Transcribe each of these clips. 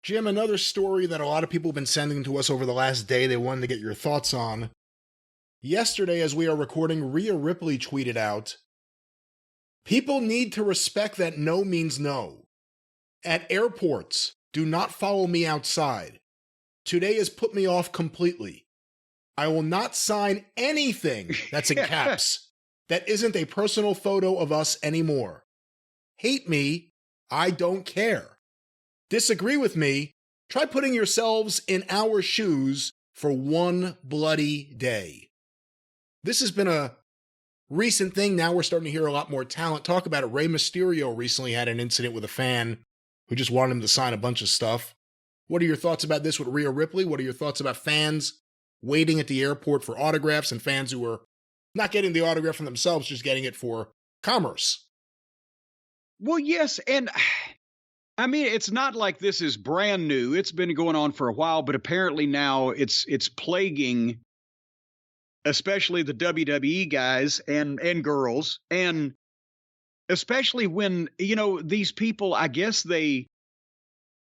Jim, another story that a lot of people have been sending to us over the last day they wanted to get your thoughts on. Yesterday, as we are recording, Rhea Ripley tweeted out, "People need to respect that no means no. At airports, do not follow me outside. Today has put me off completely. I will not sign anything that's in caps that isn't a personal photo of us anymore. Hate me, I don't care. Disagree with me, try putting yourselves in our shoes for one bloody day." This has been a recent thing. Now we're starting to hear a lot more talent talk about it. Rey Mysterio recently had an incident with a fan who just wanted him to sign a bunch of stuff. What are your thoughts about this with Rhea Ripley? What are your thoughts about fans waiting at the airport for autographs and fans who are not getting the autograph for themselves, just getting it for commerce? Well, yes, and I mean, it's not like this is brand new. It's been going on for a while, but apparently now it's plaguing especially the WWE guys and girls, and especially when, these people, I guess they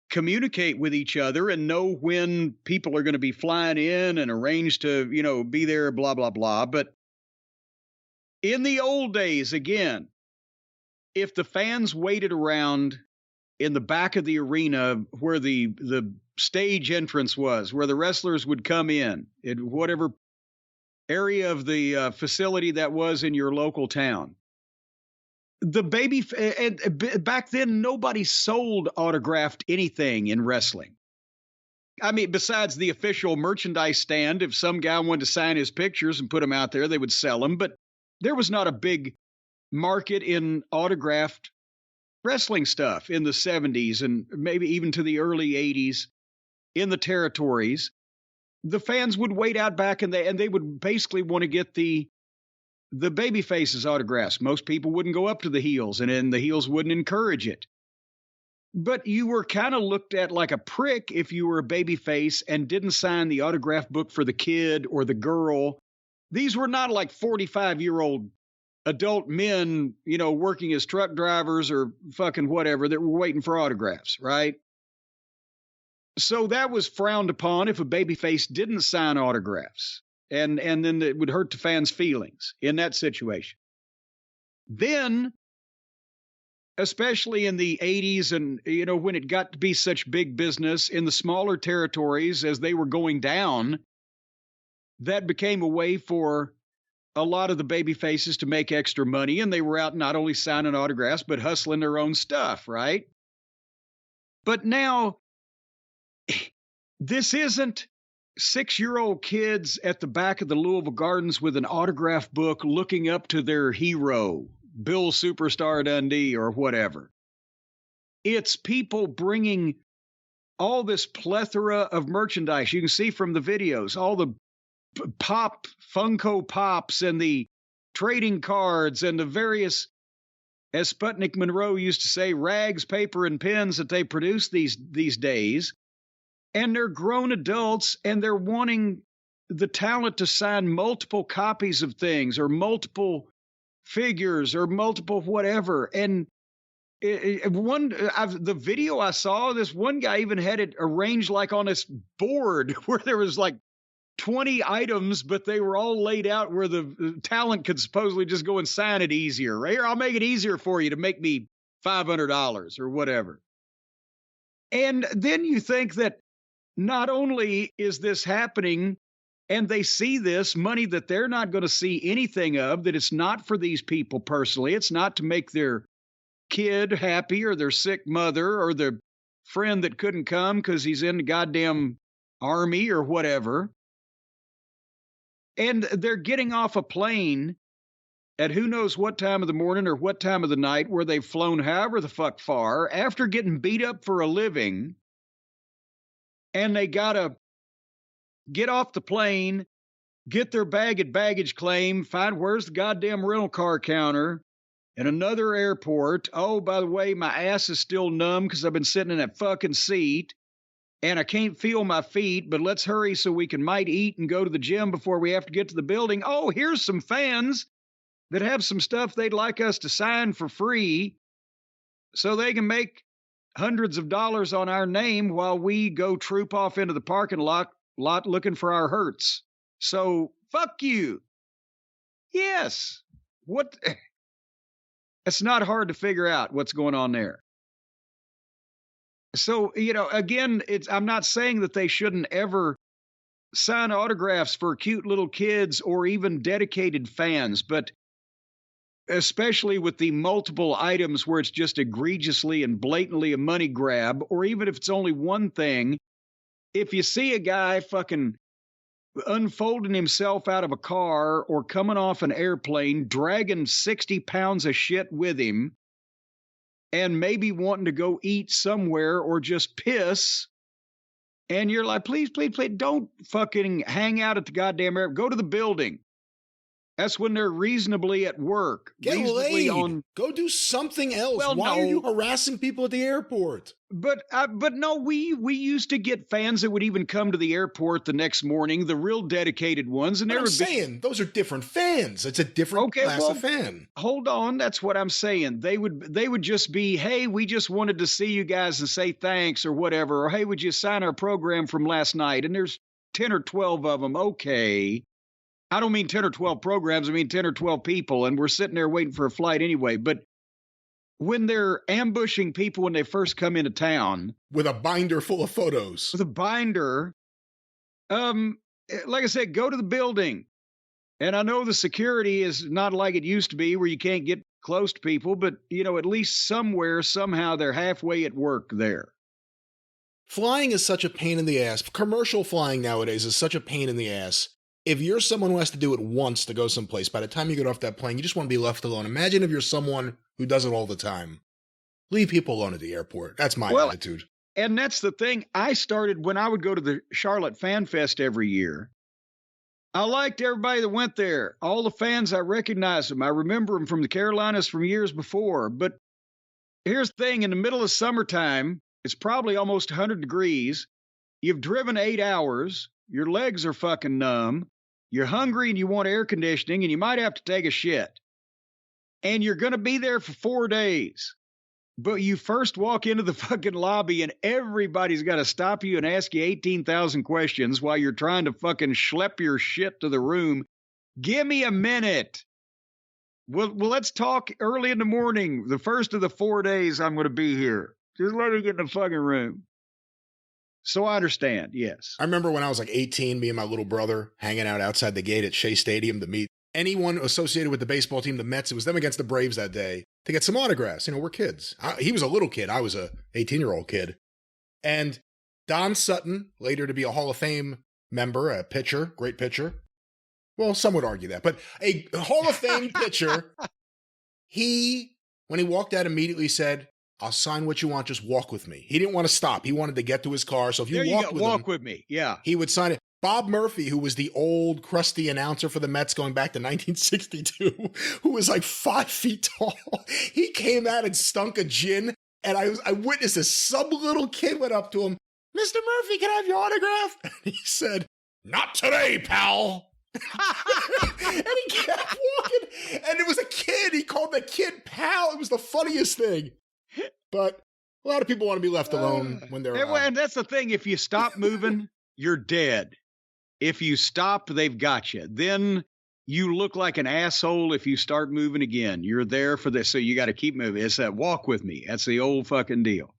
communicate with each other and know when people are going to be flying in and arrange to, be there, blah, blah, blah. But in the old days, again, if the fans waited around in the back of the arena where the stage entrance was, where the wrestlers would come in whatever area of the facility that was in your local town, and back then nobody sold autographed anything in wrestling. I mean, besides the official merchandise stand, if some guy wanted to sign his pictures and put them out there, they would sell them. But there was not a big market in autographed wrestling stuff in the 70s and maybe even to the early 80s in the territories. The fans would wait out back and they would basically want to get the baby faces autographs. Most people wouldn't go up to the heels, and then the heels wouldn't encourage it. But you were kind of looked at like a prick if you were a baby face and didn't sign the autograph book for the kid or the girl. These were not like 45-year-old adult men, working as truck drivers or fucking whatever that were waiting for autographs, right? So that was frowned upon if a babyface didn't sign autographs. And then it would hurt the fans' feelings in that situation. Then, especially in the 80s and, when it got to be such big business in the smaller territories as they were going down, that became a way for a lot of the baby faces to make extra money. And they were out not only signing autographs, but hustling their own stuff, right? But now, this isn't 6-year-old kids at the back of the Louisville Gardens with an autograph book looking up to their hero, Bill Superstar Dundee or whatever. It's people bringing all this plethora of merchandise. You can see from the videos, all the Funko Pops and the trading cards and the various, as Sputnik Monroe used to say, rags, paper, and pens that they produce these days. And they're grown adults, and they're wanting the talent to sign multiple copies of things or multiple figures or multiple whatever. And the video I saw, this one guy even had it arranged like on this board where there was like 20 items, but they were all laid out where the talent could supposedly just go and sign it easier. Right here, I'll make it easier for you to make me $500 or whatever. And then you think that not only is this happening, and they see this money that they're not going to see anything of, that it's not for these people personally. It's not to make their kid happy or their sick mother or their friend that couldn't come because he's in the goddamn army or whatever. And they're getting off a plane at who knows what time of the morning or what time of the night where they've flown however the fuck far after getting beat up for a living. And they got to get off the plane, get their bag at baggage claim, find where's the goddamn rental car counter at another airport. Oh, by the way, my ass is still numb because I've been sitting in that fucking seat and I can't feel my feet, but let's hurry so we might eat and go to the gym before we have to get to the building. Oh, here's some fans that have some stuff they'd like us to sign for free so they can make hundreds of dollars on our name while we go troop off into the parking lot looking for our hurts. So fuck you. Yes. What? It's not hard to figure out what's going on there. So, again, I'm not saying that they shouldn't ever sign autographs for cute little kids or even dedicated fans, but especially with the multiple items where it's just egregiously and blatantly a money grab, or even if it's only one thing, if you see a guy fucking unfolding himself out of a car or coming off an airplane, dragging 60 pounds of shit with him, and maybe wanting to go eat somewhere or just piss, and you're like, please, please, please, don't fucking hang out at the goddamn airport. Go to the building. That's when they're reasonably at work. Get laid. Go do something else. Well, Why are you harassing people at the airport? But no, we used to get fans that would even come to the airport the next morning, the real dedicated ones. And I'm saying those are different fans. It's a different class of fan. Hold on, that's what I'm saying. They would just be, hey, we just wanted to see you guys and say thanks or whatever, or hey, would you sign our program from last night? And there's 10 or 12 of them. Okay. I don't mean 10 or 12 programs. I mean 10 or 12 people, and we're sitting there waiting for a flight anyway. But when they're ambushing people when they first come into town. With a binder full of photos. With a binder. Like I said, go to the building. And I know the security is not like it used to be where you can't get close to people, but, at least somewhere, somehow they're halfway at work there. Flying is such a pain in the ass. Commercial flying nowadays is such a pain in the ass. If you're someone who has to do it once to go someplace, by the time you get off that plane, you just want to be left alone. Imagine if you're someone who does it all the time. Leave people alone at the airport. That's my attitude. And that's the thing. I started when I would go to the Charlotte Fan Fest every year. I liked everybody that went there. All the fans, I recognized them. I remember them from the Carolinas from years before. But here's the thing. In the middle of summertime, it's probably almost 100 degrees. You've driven 8 hours. Your legs are fucking numb. You're hungry and you want air conditioning and you might have to take a shit. And you're going to be there for 4 days. But you first walk into the fucking lobby and everybody's got to stop you and ask you 18,000 questions while you're trying to fucking schlep your shit to the room. Give me a minute. Well, let's talk early in the morning. The first of the 4 days I'm going to be here. Just let me get in the fucking room. So I understand, yes. I remember when I was like 18, me and my little brother hanging out outside the gate at Shea Stadium to meet anyone associated with the baseball team, the Mets. It was them against the Braves that day to get some autographs. We're kids. He was a little kid. I was a 18-year-old kid. And Don Sutton, later to be a Hall of Fame member, a pitcher, great pitcher. Well, some would argue that. But a Hall of Fame pitcher, when he walked out, immediately said, I'll sign what you want, just walk with me. He didn't want to stop. He wanted to get to his car. So if you walk with me, yeah. He would sign it. Bob Murphy, who was the old crusty announcer for the Mets going back to 1962, who was like 5 feet tall, he came out and stunk a gin. And I witnessed this. Some little kid went up to him, Mr. Murphy, can I have your autograph? And he said, not today, pal. And he kept walking. And it was a kid. He called the kid pal. It was the funniest thing. But a lot of people want to be left alone when they're and that's the thing. If you stop moving, you're dead. If you stop, they've got you. Then you look like an asshole if you start moving again. You're there for this, so you got to keep moving. It's that walk with me. That's the old fucking deal.